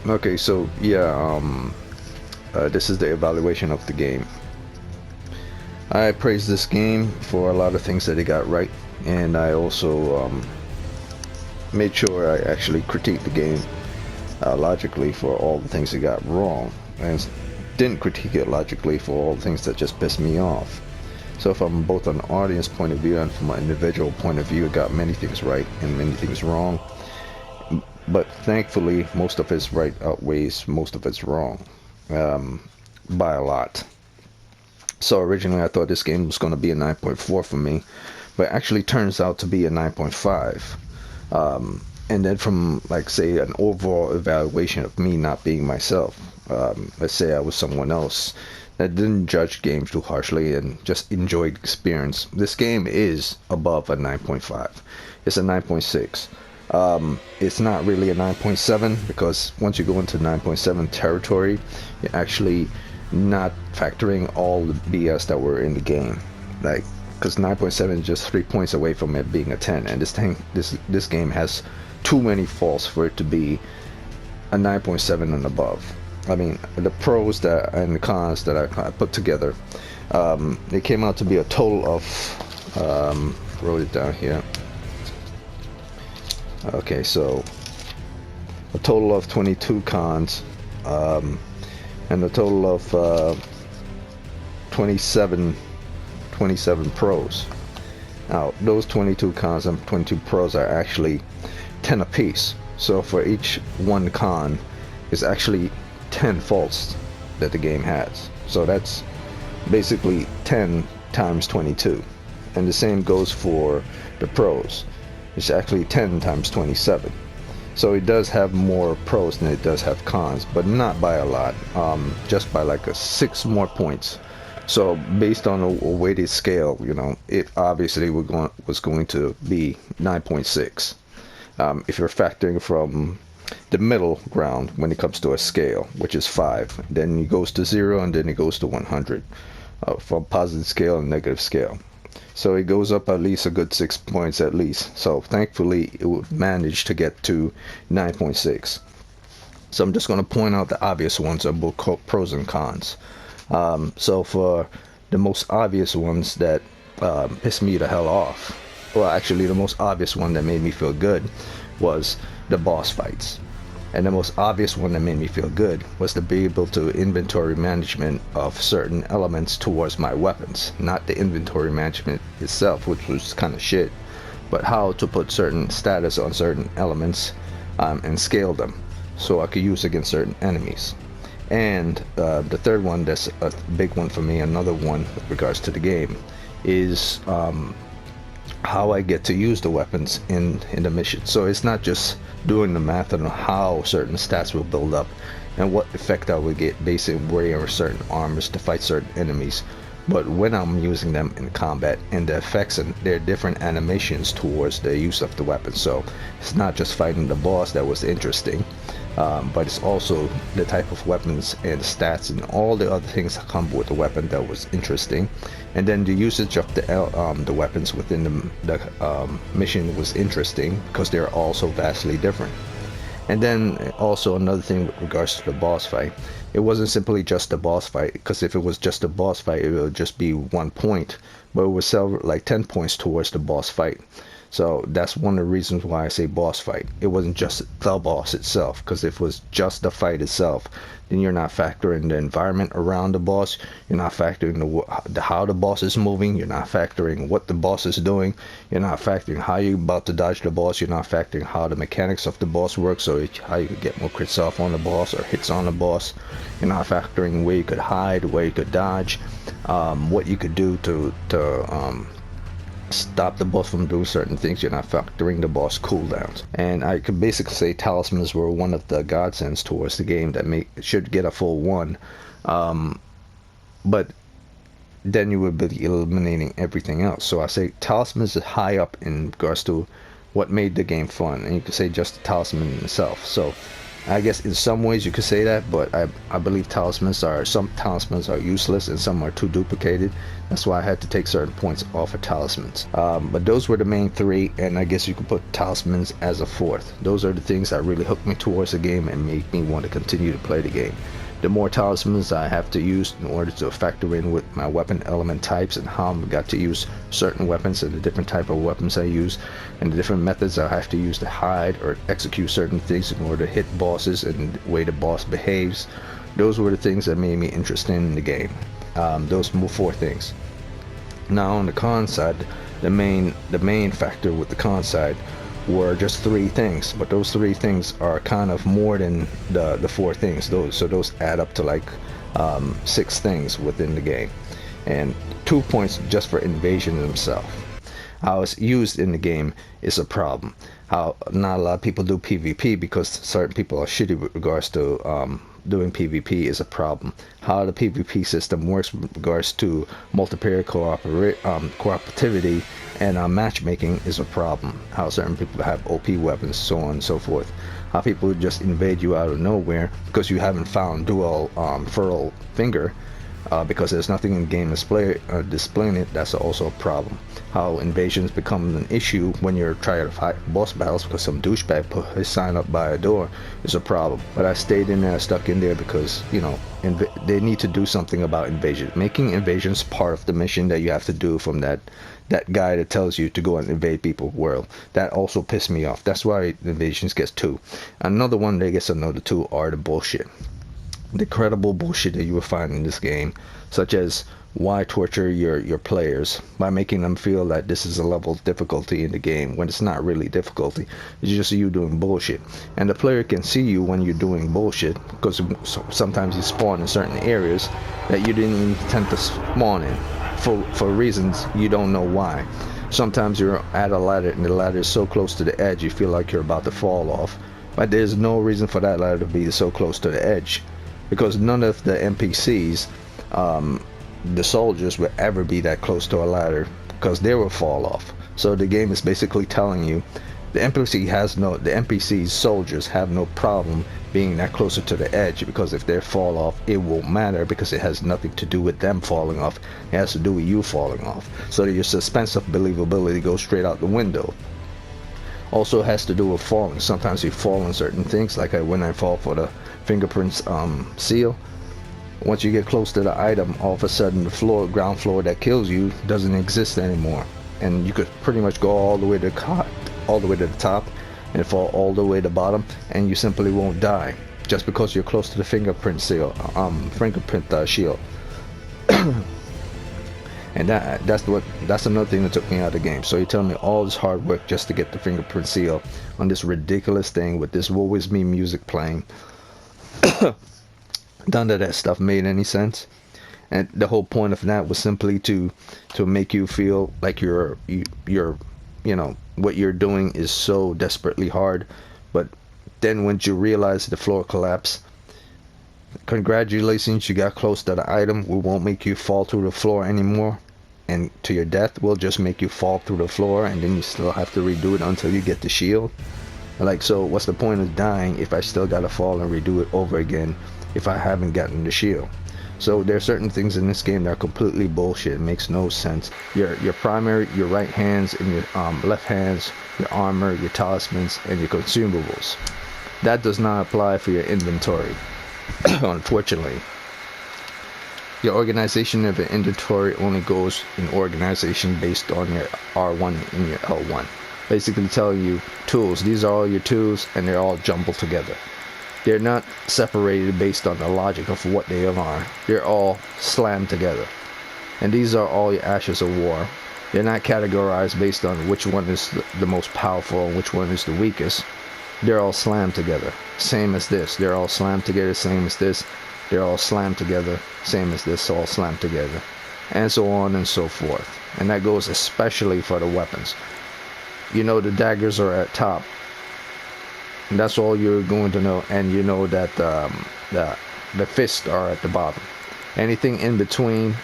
Okay, so yeah, this is the evaluation of the game. I praise this game for a lot of things that it got right, and I also made sure I actually critiqued the game logically for all the things it got wrong, and didn't critique it logically for all the things that just pissed me off. So from both an audience point of view and from an individual point of view, it got many things right and many things wrong. But thankfully, most of it's right outweighs most of it's wrong um, by a lot. So originally I thought this game was going to be a 9.4 for me, but it actually turns out to be a 9.5. And then from, like, say, an overall evaluation of me not being myself, let's say I was someone else that didn't judge games too harshly and just enjoyed the experience, this game is above a 9.5. It's a 9.6. It's not really a 9.7 because once you go into 9.7 territory, you're actually not factoring all the BS that were in the game. Like, because 9.7 is just 3 points away from it being a 10, and this game has too many faults for it to be a 9.7 and above. I mean, the pros that and the cons that I put together, they came out to be a total of, wrote it down here. Okay, so a total of 22 cons, and a total of 27 pros. Now, those 22 cons and 22 pros are actually 10 apiece. So for each one con is actually 10 faults that the game has. So that's basically 10 times 22. And the same goes for the pros. It's actually 10 times 27. So it does have more pros than it does have cons, but not by a lot, just by like 6 more points. So based on a weighted scale, you know, it obviously was going to be 9.6. If you're factoring from the middle ground when it comes to a scale, which is 5, then it goes to 0 and then it goes to 100, from positive scale and negative scale. So it goes up at least a good 6 points at least. So thankfully it would manage to get to 9.6. So I'm just going to point out the obvious ones of both pros and cons. So for the most obvious ones that pissed me the hell off, well, actually the most obvious one that made me feel good was the boss fights. And the most obvious one that made me feel good was to be able to inventory management of certain elements towards my weapons. Not the inventory management itself, which was kind of shit, but how to put certain status on certain elements and scale them so I could use against certain enemies. And the third one that's a big one for me, another one with regards to the game, is how I get to use the weapons in the mission. So it's not just doing the math on how certain stats will build up and what effect I will get based on wearing certain armors to fight certain enemies, but when I'm using them in combat and the effects and their different animations towards the use of the weapon. So it's not just fighting the boss that was interesting, but it's also the type of weapons and the stats and all the other things that come with the weapon that was interesting. And then the usage of the weapons within the mission was interesting because they're also vastly different. And then also another thing with regards to the boss fight, it wasn't simply just a boss fight, because if it was just a boss fight it would just be 1 point, but it was like 10 points towards the boss fight. So that's one of the reasons why I say boss fight. It wasn't just the boss itself, because if it was just the fight itself, then you're not factoring the environment around the boss, you're not factoring how the boss is moving, you're not factoring what the boss is doing, you're not factoring how you're about to dodge the boss, you're not factoring how the mechanics of the boss work, so how you could get more crits off on the boss or hits on the boss. You're not factoring where you could hide, where you could dodge, what you could do to stop the boss from doing certain things. You're not factoring the boss cooldowns. And I could basically say talismans were one of the godsends towards the game that should get a full 1. But then you would be eliminating everything else. So I say talismans is high up in regards to what made the game fun. And you could say just the talisman itself. So I guess in some ways you could say that, but I believe some talismans are useless and some are too duplicated. That's why I had to take certain points off of talismans. But those were the main three, and I guess you could put talismans as a fourth. Those are the things that really hooked me towards the game and make me want to continue to play the game. The more talismans I have to use in order to factor in with my weapon element types and how I got to use certain weapons and the different type of weapons I use and the different methods I have to use to hide or execute certain things in order to hit bosses and the way the boss behaves. Those were the things that made me interested in the game. Those four things. Now on the con side, the main factor with the con side were just three things, but those three things are kind of more than the four things. Those add up to like 6 things within the game, and 2 points just for invasion themselves. How it's used in the game is a problem. How not a lot of people do PvP because certain people are shitty with regards to doing PvP is a problem. How the PvP system works with regards to multiplayer cooperativity and matchmaking is a problem. How certain people have OP weapons, so on and so forth. How people would just invade you out of nowhere because you haven't found dual furl finger because there's nothing in the game displaying it. That's also a problem. How invasions become an issue when you're trying to fight boss battles because some douchebag put his sign up by a door is a problem. But I stayed in there, stuck in there because, you know, they need to do something about invasion. Making invasions part of the mission that you have to do from that guy that tells you to go and invade people's world. That also pissed me off. That's why invasions gets 2. Another one that gets another 2 are the bullshit. The credible bullshit that you will find in this game, such as why torture your players by making them feel that this is a level of difficulty in the game when it's not really difficulty. It's just you doing bullshit, and the player can see you when you're doing bullshit because sometimes you spawn in certain areas that you didn't intend to spawn in for reasons you don't know why. Sometimes you're at a ladder and the ladder is so close to the edge you feel like you're about to fall off, but there's no reason for that ladder to be so close to the edge because none of the NPCs, the soldiers, would ever be that close to a ladder because they will fall off. So the game is basically telling you the NPC's soldiers have no problem being that closer to the edge because if they fall off it won't matter because it has nothing to do with them falling off. It has to do with you falling off. So that your suspense of believability goes straight out the window. Also has to do with falling. Sometimes you fall on certain things, like when I fall for the fingerprints seal. Once you get close to the item, all of a sudden the ground floor that kills you doesn't exist anymore, and you could pretty much go all the way to the top and fall all the way to the bottom, and you simply won't die just because you're close to the fingerprint shield. And that's another thing that took me out of the game. So you're telling me all this hard work just to get the fingerprint seal on this ridiculous thing with this woe is me music playing. None of that stuff made any sense, and the whole point of that was simply to make you feel like you're you know what you're doing is so desperately hard. But then once you realize the floor collapse, congratulations, you got close to the item. We won't make you fall through the floor anymore, and to your death we'll just make you fall through the floor, and then you still have to redo it until you get the shield. Like, so what's the point of dying if I still gotta fall and redo it over again if I haven't gotten the shield? So there are certain things in this game that are completely bullshit. It makes no sense. Your right hands and your left hands, your armor, your talismans, and your consumables. That does not apply for your inventory, unfortunately. Your organization of your inventory only goes in organization based on your R1 and your L1. Basically telling you tools. These are all your tools, and they're all jumbled together. They're not separated based on the logic of what they are. They're all slammed together. And these are all your ashes of war. They're not categorized based on which one is the most powerful and which one is the weakest. They're all slammed together. Same as this. They're all slammed together. Same as this. They're all slammed together. Same as this. All slammed together. And so on and so forth. And that goes especially for the weapons. You know the daggers are at top. And that's all you're going to know, and you know that the fists are at the bottom. Anything in between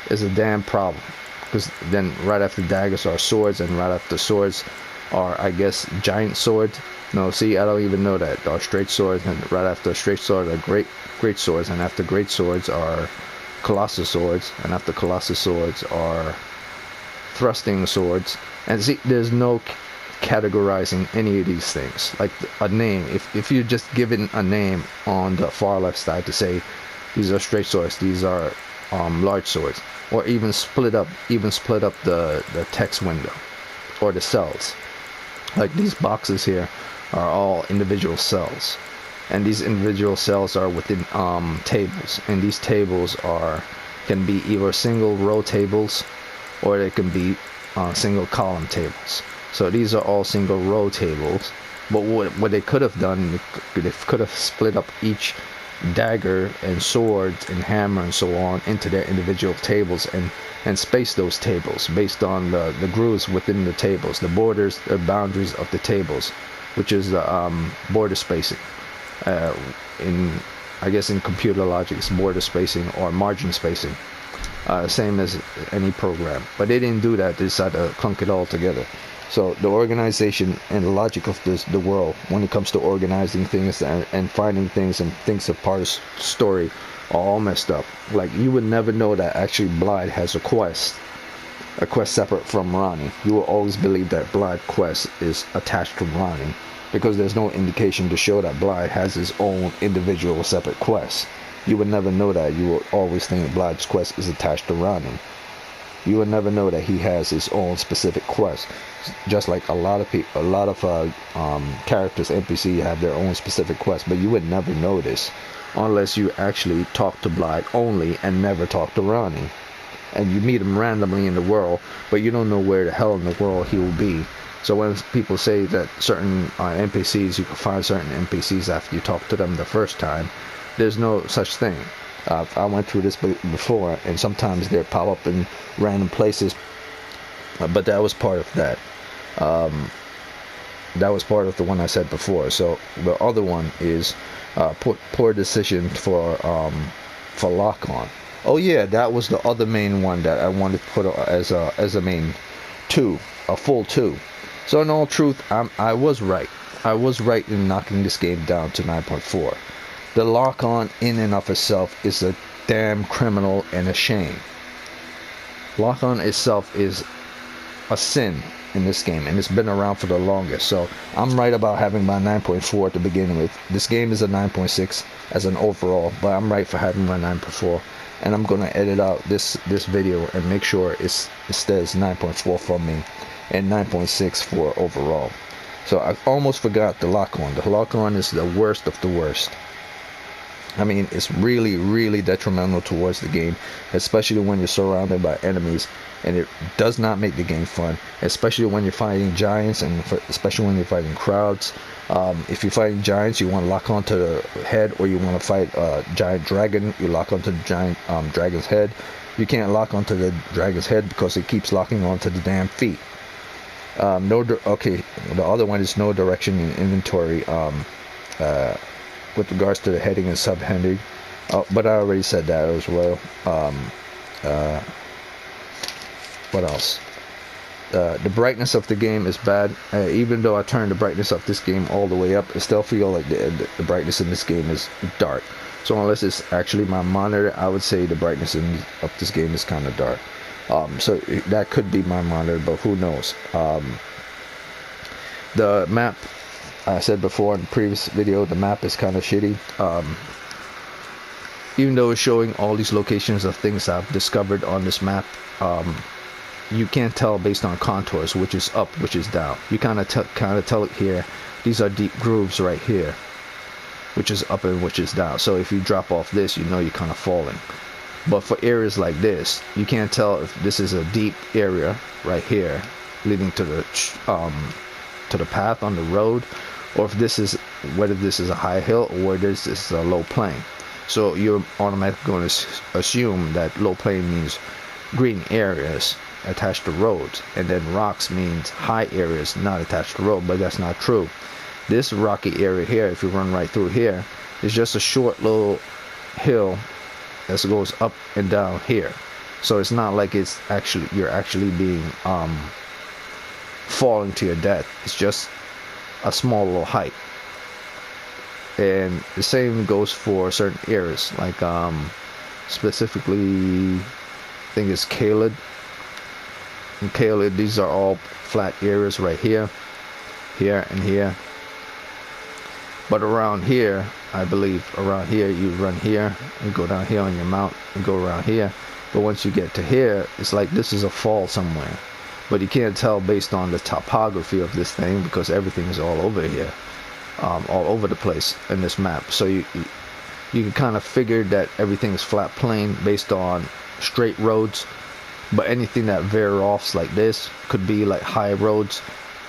is a damn problem, because then right after daggers are swords, and right after swords are, I guess, giant swords, No, see, I don't even know that. There are straight swords, and right after straight swords are great swords, and after great swords are colossal swords, and after colossal swords are thrusting swords. And see, there's no categorizing any of these things. Like a name, if you're just given a name on the far left side to say these are straight swords, these are large swords, or even split up the text window or the cells. Like these boxes here are all individual cells, and these individual cells are within tables, and these tables can be either single row tables or they can be single column tables. So these are all single row tables, but what they could have done, they could have split up each dagger and swords and hammer and so on into their individual tables, and space those tables based on the grooves within the tables, the borders, the boundaries of the tables, which is the border spacing. I guess in computer logic, it's border spacing or margin spacing, same as any program. But they didn't do that. They decided to clunk it all together. So the organization and the logic of the world, when it comes to organizing things and finding things and things of part of the story, are all messed up. Like, you would never know that actually Blythe has a quest separate from Ronnie. You will always believe that Blythe quest is attached to Ronnie, because there's no indication to show that Blythe has his own individual separate quest. You would never know that. You will always think that Blythe's quest is attached to Ronnie. You would never know that he has his own specific quest. Just like a lot of people, a lot of characters, NPC, have their own specific quest, but you would never know this unless you actually talk to Blythe only and never talk to Ronnie. And you meet him randomly in the world, but you don't know where the hell in the world he will be. So when people say that certain NPCs, you can find certain NPCs after you talk to them the first time, there's no such thing. I went through this before, and sometimes they pop up in random places, but that was part of that. That was part of the one I said before. So the other one is poor decision for lock-on. Oh yeah, that was the other main one that I wanted to put as a main 2, a full 2. So in all truth, I was right. I was right in knocking this game down to 9.4. The lock-on in and of itself is a damn criminal and a shame. Lock-on itself is a sin in this game, and it's been around for the longest. So I'm right about having my 9.4 to begin with. This game is a 9.6 as an overall, but I'm right for having my 9.4. And I'm gonna edit out this video and make sure it says 9.4 from me and 9.6 for overall. So I almost forgot the lock-on. The lock-on is the worst of the worst. I mean, it's really, really detrimental towards the game, especially when you're surrounded by enemies, and it does not make the game fun, especially when you're fighting giants, and especially when you're fighting crowds. If you're fighting giants, you want to lock onto the head, or you want to fight a giant dragon, you lock onto the giant dragon's head. You can't lock onto the dragon's head because it keeps locking onto the damn feet. Okay, the other one is no direction in inventory. With regards to the heading and subheading, but I already said that as well. What else? The brightness of the game is bad. Even though I turned the brightness of this game all the way up, I still feel like the brightness in this game is dark. So unless it's actually my monitor, I would say the brightness of this game is kind of dark. So that could be my monitor, but who knows? The map, I said before in the previous video, the map is kind of shitty. Even though it's showing all these locations of things I've discovered on this map, you can't tell based on contours which is up, which is down. You kind of tell it here. These are deep grooves right here, which is up and which is down. So if you drop off this, you know you're kind of falling. But for areas like this, you can't tell if this is a deep area right here, leading to the path on the road, or if whether this is a high hill or whether this is a low plain. So you're automatically going to assume that low plain means green areas attached to roads, and then rocks means high areas not attached to road, but that's not true. This rocky area here, if you run right through here, is just a short little hill that goes up and down here. So it's not like you're actually being falling to your death. It's just a small little height. And the same goes for certain areas, like specifically, I think it's Caled. And Caled, these are all flat areas right here, here, and here. But around here, I believe, around here, you run here, and go down here on your mount, and go around here. But once you get to here, it's like this is a fall somewhere. But you can't tell based on the topography of this thing, because everything is all over here, all over the place in this map. So you can kind of figure that everything is flat plane based on straight roads. But anything that veer offs like this could be like high roads.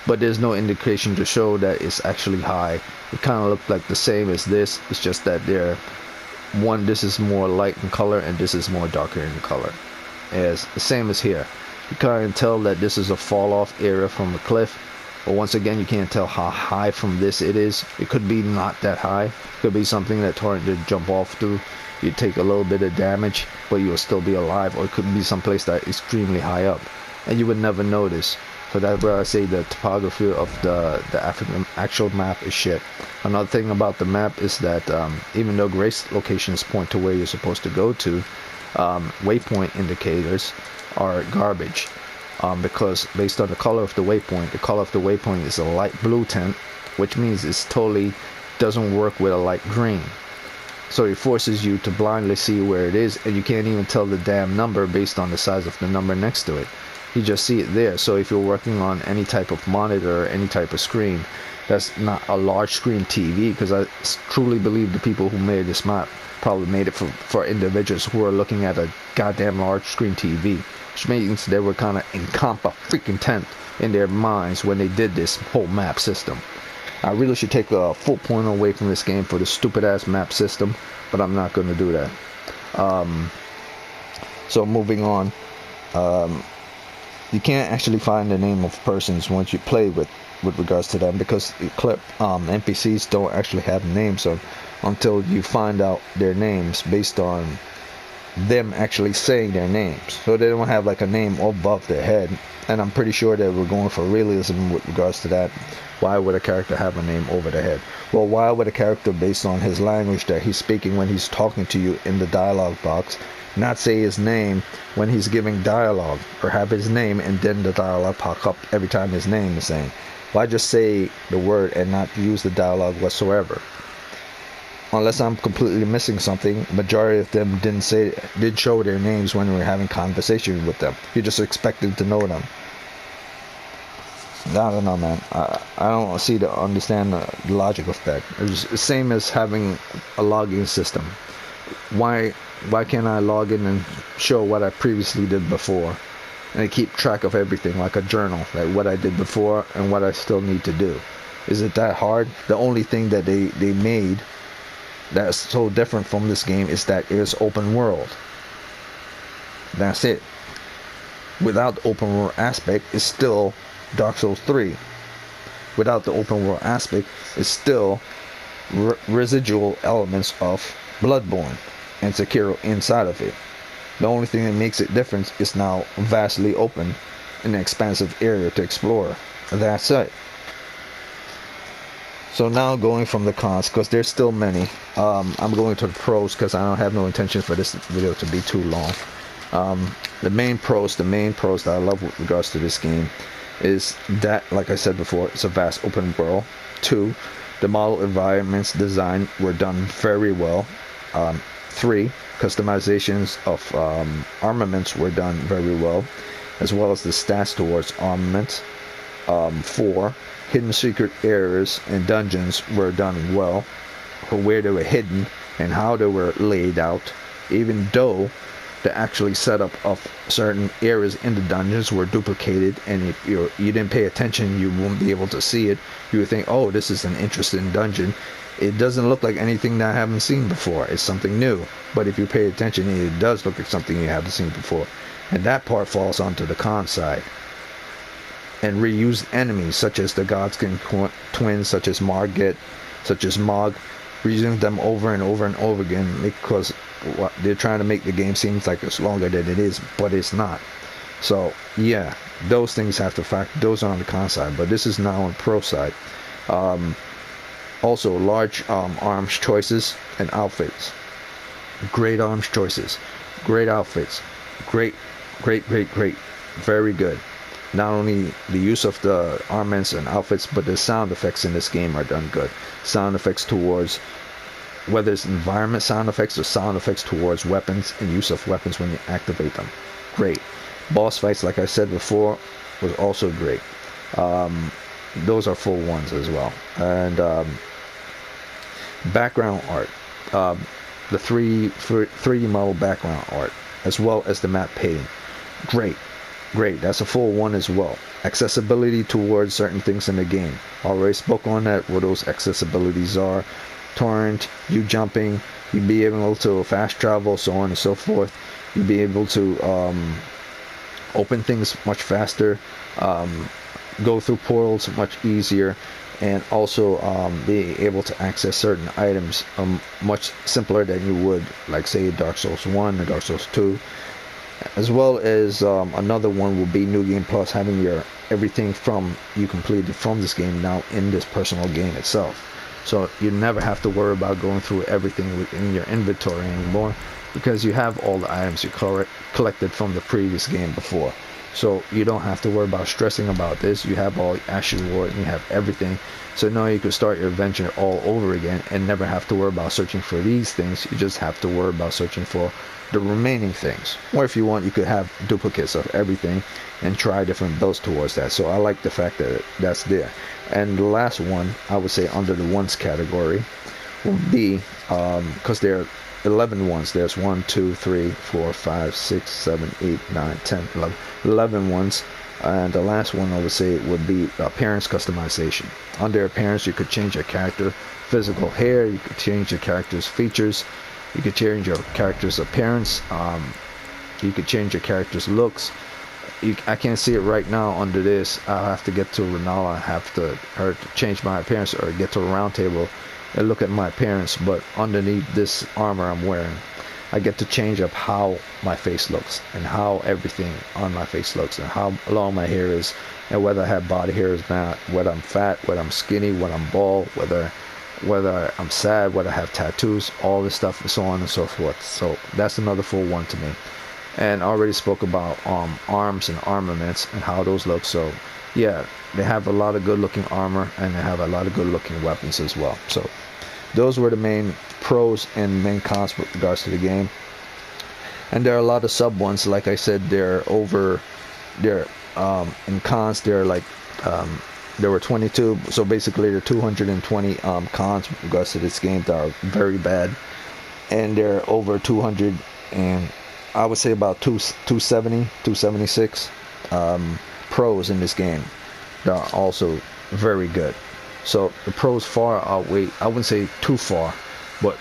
But there's no indication to show that it's actually high. It kind of looks like the same as this. It's just that this is more light in color and this is more darker in color. As the same as here. You can't tell that this is a fall off area from a cliff. But once again, you can't tell how high from this it is. It could be not that high. It could be something that Torrent did jump off to. You take a little bit of damage, but you'll still be alive. Or it could be someplace that is extremely high up. And you would never notice. So that's where I say the topography of the actual map is shit. Another thing about the map is that even though grace locations point to where you're supposed to go to, waypoint indicators are garbage. Because based on the color of the waypoint is a light blue tint, which means it's totally doesn't work with a light green. So it forces you to blindly see where it is, and you can't even tell the damn number based on the size of the number next to it. You just see it there. So if you're working on any type of monitor or any type of screen that's not a large screen TV, because I truly believe the people who made this map probably made it for individuals who are looking at a goddamn large screen TV, which means they were kind of incompetent in their minds when they did this whole map system. I really should take a full point away from this game for the stupid ass map system, but I'm not going to do that. So moving on. You can't actually find the name of persons once you play with regards to them, because NPCs don't actually have names until you find out their names based on them actually saying their names. So they don't have like a name above their head, and I'm pretty sure that we're going for realism with regards to that. Why would a character have a name over their head? Well, why would a character, based on his language that he's speaking when he's talking to you in the dialogue box, not say his name when he's giving dialogue, or have his name and then the dialogue pop up every time his name is saying? Why just say the word and not use the dialogue whatsoever? Unless I'm completely missing something, majority of them did show their names when we were having conversation with them. You just expected to know them. I don't know, man. I don't understand the logic of that. It's the same as having a login system. Why can't I log in and show what I previously did before, and I keep track of everything like a journal, like what I did before and what I still need to do? Is it that hard? The only thing that they made that's so different from this game is that it's open world. That's it. Without the open world aspect, it's still Dark Souls 3. Without the open world aspect, it's still residual elements of Bloodborne and Sekiro inside of it. The only thing that makes it different is now vastly open, an expansive area to explore. That's it. So now going from the cons, because there's still many. I'm going to the pros because I don't have no intention for this video to be too long. The main pros that I love with regards to this game is that, like I said before, it's a vast open world. 2, the model environments design were done very well. 3, customizations of armaments were done very well as the stats towards armaments. 4, hidden secret areas and dungeons were done well, for where they were hidden and how they were laid out, even though the actually setup of certain areas in the dungeons were duplicated, and if you didn't pay attention, you won't be able to see it. You would think, oh, this is an interesting dungeon. It doesn't look like anything that I haven't seen before. It's something new. But if you pay attention, it does look like something you haven't seen before. And that part falls onto the con side. And reused enemies, such as the Godskin twins, such as Margit, such as Mog, reusing them over and over and over again, because they're trying to make the game seem like it's longer than it is, but it's not. So yeah, those things have to factor. Those are on the con side, but this is now on the pro side. Also, large arms choices and outfits. Great arms choices, great outfits, great, great, very good. Not only the use of the armaments and outfits, but the sound effects in this game are done good. Sound effects towards, whether it's environment sound effects or sound effects towards weapons and use of weapons when you activate them, great. Boss fights, like I said before, was also great. Those are full ones as well. And background art, the 3D model background art, as well as the map painting, great. That's a full one as well. Accessibility towards certain things in the game, already spoke on that, what those accessibilities are. Torrent, you jumping, you be able to fast travel, so on and so forth. You be able to open things much faster, go through portals much easier, and also be able to access certain items much simpler than you would, like say Dark Souls 1 or Dark Souls 2. As well as another one will be New Game Plus, having your everything from you completed from this game now in this personal game itself. So you never have to worry about going through everything within your inventory anymore, because you have all the items you collected from the previous game before. So you don't have to worry about stressing about this. You have all Ashes Ward and you have everything. So now you can start your adventure all over again and never have to worry about searching for these things. You just have to worry about searching for the remaining things. Or if you want, you could have duplicates of everything and try different builds towards that. So I like the fact that that's there. And the last one, I would say under the ones category, will be, because there are 11 ones. There's 1, 2, 3, 4, 5, 6, 7, 8, 9, 10, 11. 11 ones. And the last one I would say would be appearance customization. Under appearance, you could change your character physical hair, you could change your character's features, you could change your character's appearance, you could change your character's looks. I can't see it right now under this. I'll have to get to Renala, have to change my appearance, or get to a round table and look at my appearance. But underneath this armor I'm wearing, I get to change up how my face looks and how everything on my face looks and how long my hair is, and whether I have body hair or not, whether I'm fat, whether I'm skinny, whether I'm bald, whether I'm sad, whether I have tattoos, all this stuff, and so on and so forth. So that's another full one to me. And I already spoke about arms and armaments and how those look. So yeah, they have a lot of good looking armor and they have a lot of good looking weapons as well. So those were the main pros and main cons with regards to the game. And there are a lot of sub ones. Like I said, in cons there were 22. So basically there are 220 cons with regards to this game that are very bad. And there are over 200, and I would say about 270, 276 pros in this game that are also very good. So the pros far outweigh, I wouldn't say too far, but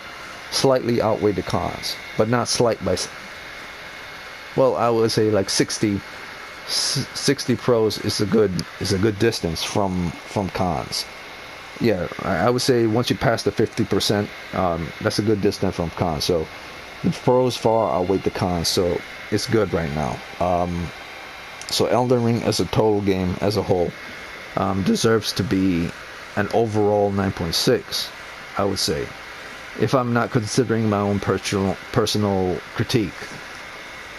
slightly outweigh the cons. But not slight by, well, I would say like 60 pros is a good distance from cons. Yeah, I would say once you pass the 50%, that's a good distance from cons. So the pros far outweigh the cons, so it's good right now. So Elden Ring as a total game, as a whole, deserves to be an overall 9.6, I would say. If I'm not considering my own personal critique,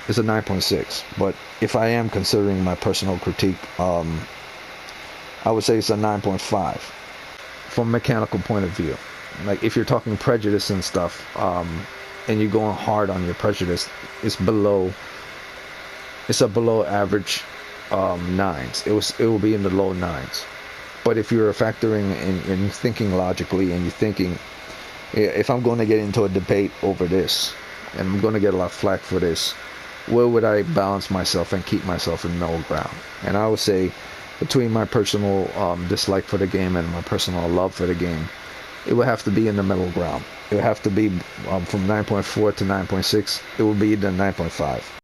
it's a 9.6. But if I am considering my personal critique, I would say it's a 9.5 from a mechanical point of view. Like if you're talking prejudice and stuff, and you're going hard on your prejudice, it's a below average 9s. It will be in the low 9s. But if you're factoring in thinking logically, and you're thinking, if I'm going to get into a debate over this, and I'm going to get a lot of flack for this, where would I balance myself and keep myself in middle ground? And I would say between my personal dislike for the game and my personal love for the game, it would have to be in the middle ground. It would have to be from 9.4 to 9.6. It would be the 9.5.